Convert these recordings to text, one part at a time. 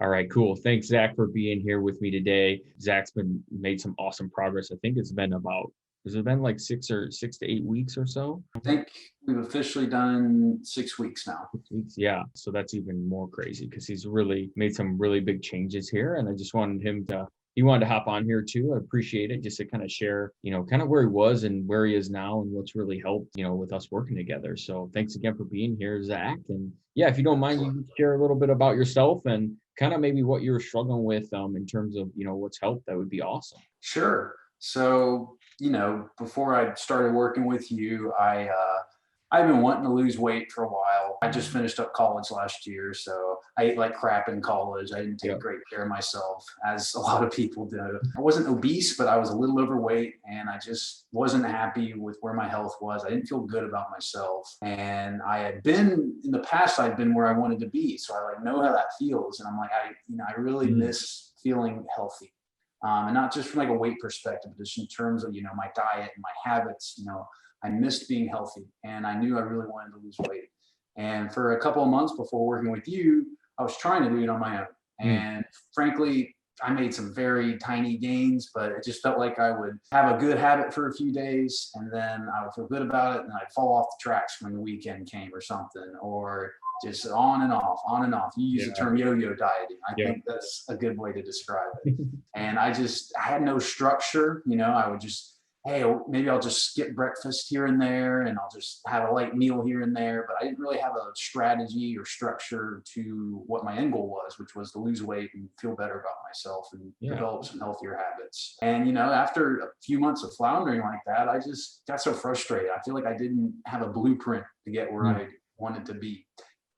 All right, cool. Thanks, Zach, for being here with me today. Zach's been made some awesome progress. I think it's been about, has it been like 6 to 8 weeks or so? I think we've officially done 6 weeks now. 6 weeks, yeah. So that's even more crazy because he's really made some really big changes here. And I just wanted him to, he wanted to hop on here too. I appreciate it just to kind of share, kind of where he was and where he is now and what's really helped, with us working together. So thanks again for being here, Zach. And yeah, if you don't mind, you can share a little bit about yourself and kind of maybe what you're struggling with in terms of, what's helped. That would be awesome. Sure. So, before I started working with you, I've been wanting to lose weight for a while. I just finished up college last year, so I ate like crap in college. I didn't Yeah. take great care of myself, as a lot of people do. I wasn't obese, but I was a little overweight, and I just wasn't happy with where my health was. I didn't feel good about myself, and I had been in the past. I'd been where I wanted to be, so I like know how that feels, and I'm like, I really Mm, miss feeling healthy. And not just from like a weight perspective, but just in terms of my diet and my habits. I missed being healthy, and I knew I really wanted to lose weight. And for a couple of months before working with you, I was trying to do it on my own. mm, And frankly, I made some very tiny gains, but it just felt like I would have a good habit for a few days, and then I would feel good about it, and I'd fall off the tracks when the weekend came or something, or just on and off, on and off. You use the yeah. term yo-yo dieting. I Yeah. think that's a good way to describe it. And I had no structure. I would just, hey, maybe I'll just skip breakfast here and there, and I'll just have a light meal here and there. But I didn't really have a strategy or structure to what my end goal was, which was to lose weight and feel better about myself and Yeah. develop some healthier habits. And after a few months of floundering like that, I just got so frustrated. I feel like I didn't have a blueprint to get where Mm, I wanted to be.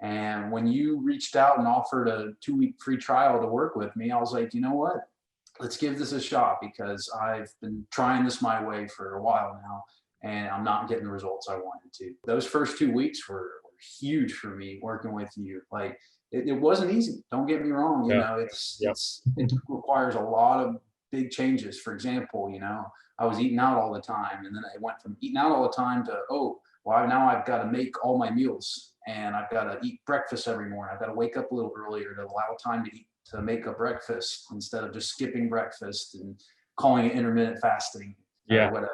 And when you reached out and offered a 2-week free trial to work with me, I was like, you know what? Let's give this a shot, because I've been trying this my way for a while now, and I'm not getting the results I wanted to. Those first 2 weeks were huge for me working with you. Like it wasn't easy. Don't get me wrong. yeah. Yep. It requires a lot of big changes. For example, I was eating out all the time, and then I went from eating out all the time to, oh, well, now I've got to make all my meals, and I've got to eat breakfast every morning. I've got to wake up a little earlier to allow time to make a breakfast instead of just skipping breakfast and calling it intermittent fasting or Yeah. whatever.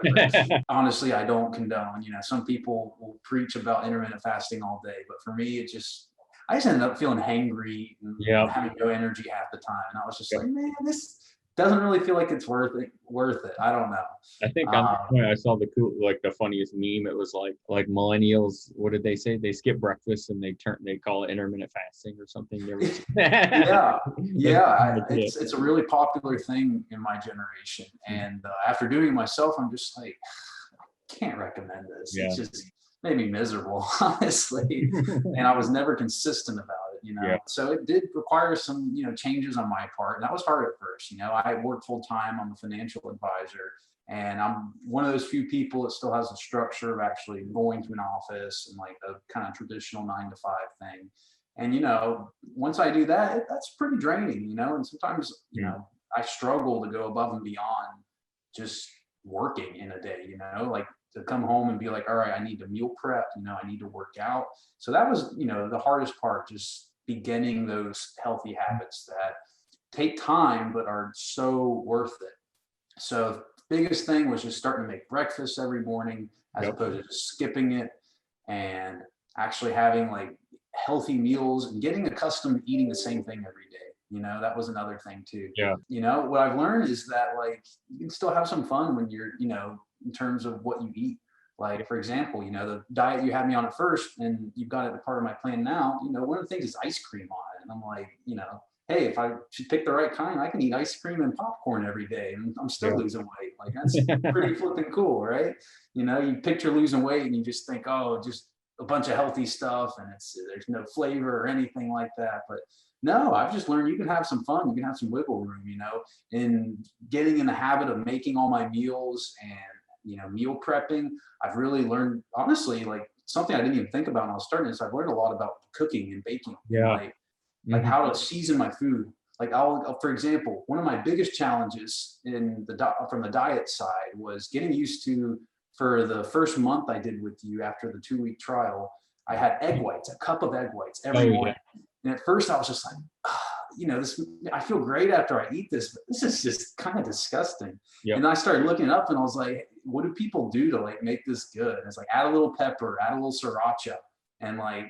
Honestly, I don't condone. Some people will preach about intermittent fasting all day, but for me, I just ended up feeling hangry and Yeah. having no energy half the time. And I was just Yep. like, man, this doesn't really feel like it's worth it. Worth it. I don't know. I think on that Um, point, I saw the funniest meme. It was like millennials. What did they say? They skip breakfast and they call it intermittent fasting or something. There was Yeah, that's yeah. like it. It's a really popular thing in my generation, and after doing it myself, I'm just like, I can't recommend this. It's Yeah. just made me miserable, honestly. And I was never consistent about it. Yeah. So it did require some, changes on my part, and that was hard at first. I worked full time. I'm a financial advisor, and I'm one of those few people that still has a structure of actually going to an office and like a kind of traditional 9 to 5 thing. And once I do that, that's pretty draining. And sometimes Mm, I struggle to go above and beyond just working in a day. Like to come home and be like, all right, I need to meal prep. I need to work out. So that was the hardest part, just beginning those healthy habits that take time but are so worth it. So the biggest thing was just starting to make breakfast every morning as yep. opposed to just skipping it, and actually having like healthy meals and getting accustomed to eating the same thing every day. That was another thing too. Yeah. What I've learned is that like you can still have some fun when you're, in terms of what you eat. Yeah. Like for example, the diet you had me on at first, and you've got it a part of my plan now. One of the things is ice cream on it, and I'm like, hey, if I should pick the right kind, I can eat ice cream and popcorn every day, and I'm still Yeah. losing weight. Like that's pretty flipping cool, right? You picture losing weight, and you just think, oh, just a bunch of healthy stuff, and there's no flavor or anything like that. But no, I've just learned you can have some fun, you can have some wiggle room, in getting in the habit of making all my meals and meal prepping. I've really learned, honestly, like something I didn't even think about when I was starting this. I've learned a lot about cooking and baking, and Yeah. like Mhm. how to season my food. Like for example, one of my biggest challenges from the diet side was getting used to, for the first month I did with you after the 2-week trial, I had egg whites, a cup of egg whites Oh every yeah. morning. And at first I was just like, this, I feel great after I eat this, but this is just kind of disgusting. Yep. And I started looking it up and I was like, what do people do to like make this good? And it's like, add a little pepper, add a little sriracha. And like,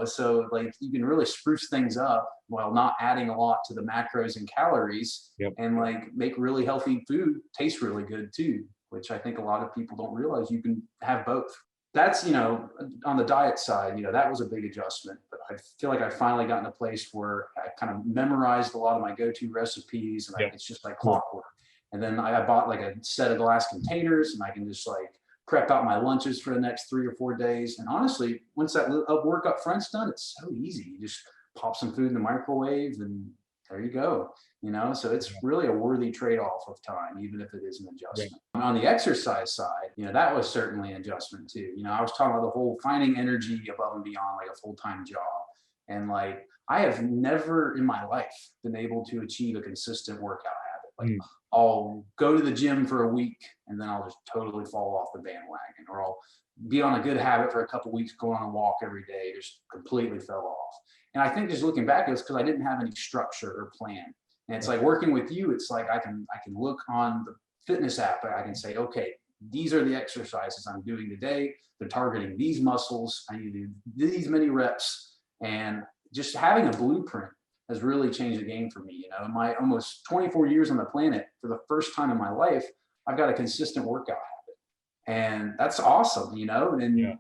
so like you can really spruce things up while not adding a lot to the macros and calories, Yep. and like make really healthy food taste really good too, which I think a lot of people don't realize you can have both. That's, on the diet side, that was a big adjustment, but I feel like I finally gotten a place where I kind of memorized a lot of my go-to recipes, and Yep. it's just like clockwork. And then I bought like a set of glass containers, and I can just like prep out my lunches for the next 3 or 4 days. And honestly, once that work up front's done, it's so easy. You just pop some food in the microwave and there you go. So it's really a worthy trade-off of time, even if it is an adjustment. Yeah. On the exercise side, that was certainly an adjustment too. I was talking about the whole finding energy above and beyond like a full-time job. And like, I have never in my life been able to achieve a consistent workout habit. Like I'll go to the gym for a week and then I'll just totally fall off the bandwagon, or I'll be on a good habit for a couple of weeks, going on a walk every day, just completely fell off. And I think just looking back, it was because I didn't have any structure or plan. And it's like working with you, it's like I can look on the fitness app, I can say, okay, these are the exercises I'm doing today. They're targeting these muscles. I need to do these many reps. And just having a blueprint has really changed the game for me. In my almost 24 years on the planet, for the first time in my life, I've got a consistent workout habit. And that's awesome, and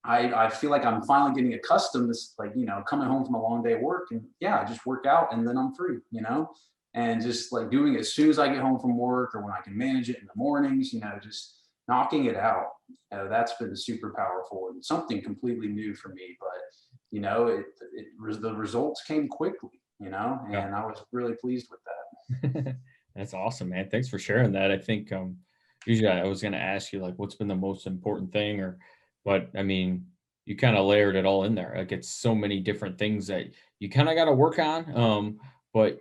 I feel like I'm finally getting accustomed to like, coming home from a long day of work and I just work out and then I'm free, and just like doing it as soon as I get home from work or when I can manage it in the mornings, just knocking it out. That's been super powerful and something completely new for me, but the results came quickly, and I was really pleased with that. That's awesome, man. Thanks for sharing that. I think usually I was going to ask you like, what's been the most important thing, but I mean, you kind of layered it all in there. Like it's so many different things that you kind of got to work on. But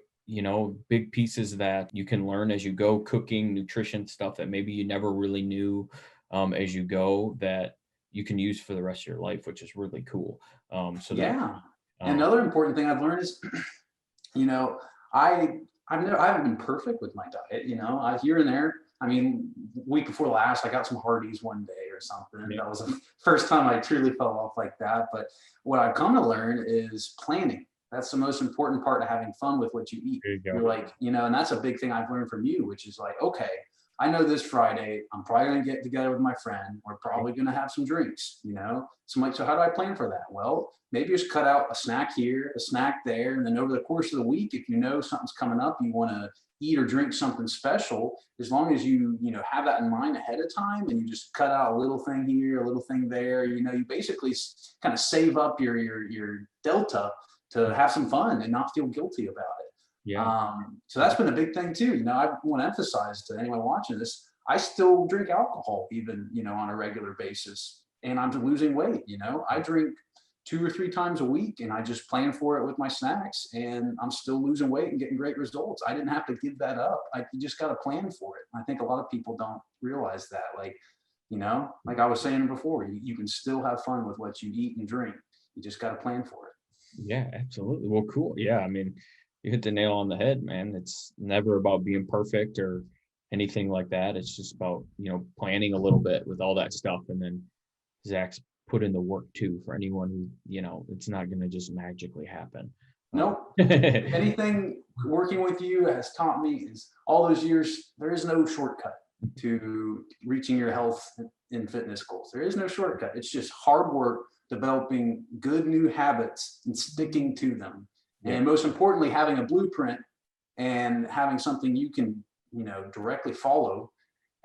big pieces that you can learn as you go, cooking, nutrition stuff that maybe you never really knew as you go, that you can use for the rest of your life, which is really cool. Another important thing I've learned is, I haven't been perfect with my diet. I here and there. I mean, week before last, I got some Hardee's one day or something. Yeah. That was the first time I truly fell off like that. But what I've come to learn is planning. That's the most important part of having fun with what you eat. You're like, and that's a big thing I've learned from you, which is like, okay, I know this Friday, I'm probably going to get together with my friend. We're probably going to have some drinks, So I'm like, so how do I plan for that? Well, maybe just cut out a snack here, a snack there. And then over the course of the week, if something's coming up, you want to eat or drink something special, as long as you have that in mind ahead of time and you just cut out a little thing here, a little thing there, you basically kind of save up your delta to have some fun and not feel guilty about it. Yeah. So that's been a big thing too. I want to emphasize to anyone watching this, I still drink alcohol even, on a regular basis, and I'm losing weight. I drink 2 or 3 times a week and I just plan for it with my snacks and I'm still losing weight and getting great results. I didn't have to give that up. You just got to plan for it. I think a lot of people don't realize that. Like I was saying before, you can still have fun with what you eat and drink. You just got to plan for it. Yeah, absolutely. Well, cool. Yeah. I mean, you hit the nail on the head, man. It's never about being perfect or anything like that. It's just about, planning a little bit with all that stuff. And then Zach's put in the work too, for anyone who, it's not going to just magically happen. Nope. Anything working with you has taught me is all those years, there is no shortcut to reaching your health and fitness goals. There is no shortcut. It's just hard work, developing good new habits and sticking to them. Yeah. And most importantly, having a blueprint and having something you can, directly follow.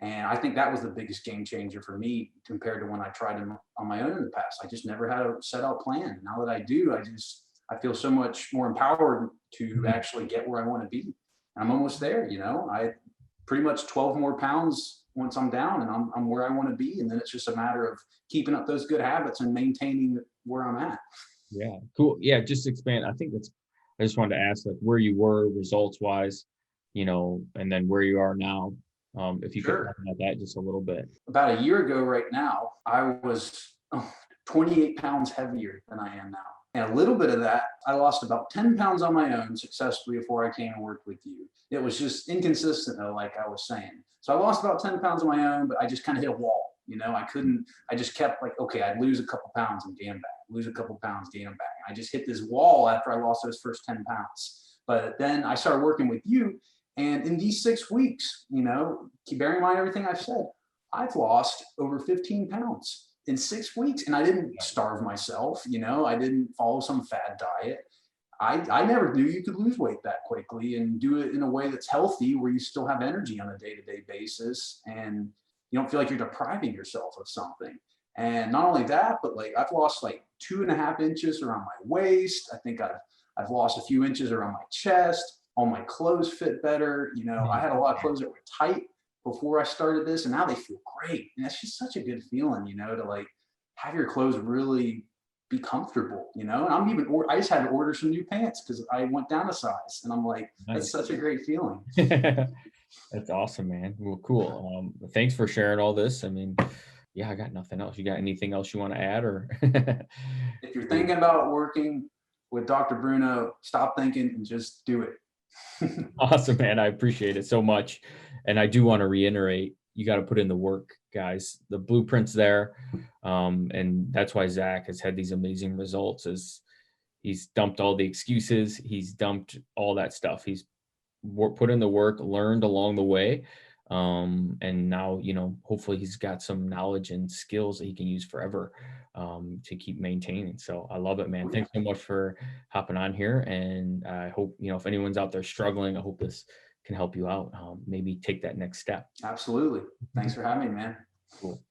And I think that was the biggest game changer for me compared to when I tried them on my own in the past. I just never had a set out plan. Now that I do, I feel so much more empowered to actually get where I want to be. I'm almost there, I pretty much 12 more pounds once I'm down and I'm where I want to be. And then it's just a matter of keeping up those good habits and maintaining where I'm at. Yeah, cool. Yeah, just expand. I just wanted to ask like where you were results wise, and then where you are now. If you could talk about that just a little bit. About a year ago right now, I was 28 pounds heavier than I am now. And a little bit of that, I lost about 10 pounds on my own successfully before I came and worked with you. It was just inconsistent though, like I was saying. So I lost about 10 pounds on my own, but I just kind of hit a wall. I couldn't, I just kept like, okay, I'd lose a couple pounds and gain back, lose a couple pounds, gain back. I just hit this wall after I lost those first 10 pounds. But then I started working with you. And in these 6 weeks, keep bearing in mind everything I've said, I've lost over 15 pounds in 6 weeks. And I didn't starve myself, I didn't follow some fad diet. I never knew you could lose weight that quickly and do it in a way that's healthy where you still have energy on a day-to-day basis and you don't feel like you're depriving yourself of something. And not only that, but like I've lost like 2.5 inches around my waist. I think I've lost a few inches around my chest. All my clothes fit better. I had a lot of clothes that were tight before I started this, and now they feel great. And that's just such a good feeling, to like have your clothes really be comfortable, And I just had to order some new pants because I went down a size, and I'm like, that's such a great feeling. That's awesome, man. Well, cool. Thanks for sharing all this. I mean, yeah, I got nothing else. You got anything else you want to add, or? If you're thinking about working with Dr. Bruno, stop thinking and just do it. Awesome, man. I appreciate it so much. And I do want to reiterate, you got to put in the work, guys. The blueprint's there. And that's why Zach has had these amazing results, is he's dumped all the excuses. He's dumped all that stuff. He's put in the work, learned along the way. And now, hopefully he's got some knowledge and skills that he can use forever, to keep maintaining. So I love it, man. Thanks so much for hopping on here. And I hope, if anyone's out there struggling, I hope this can help you out. Maybe take that next step. Absolutely. Thanks for having me, man. Cool.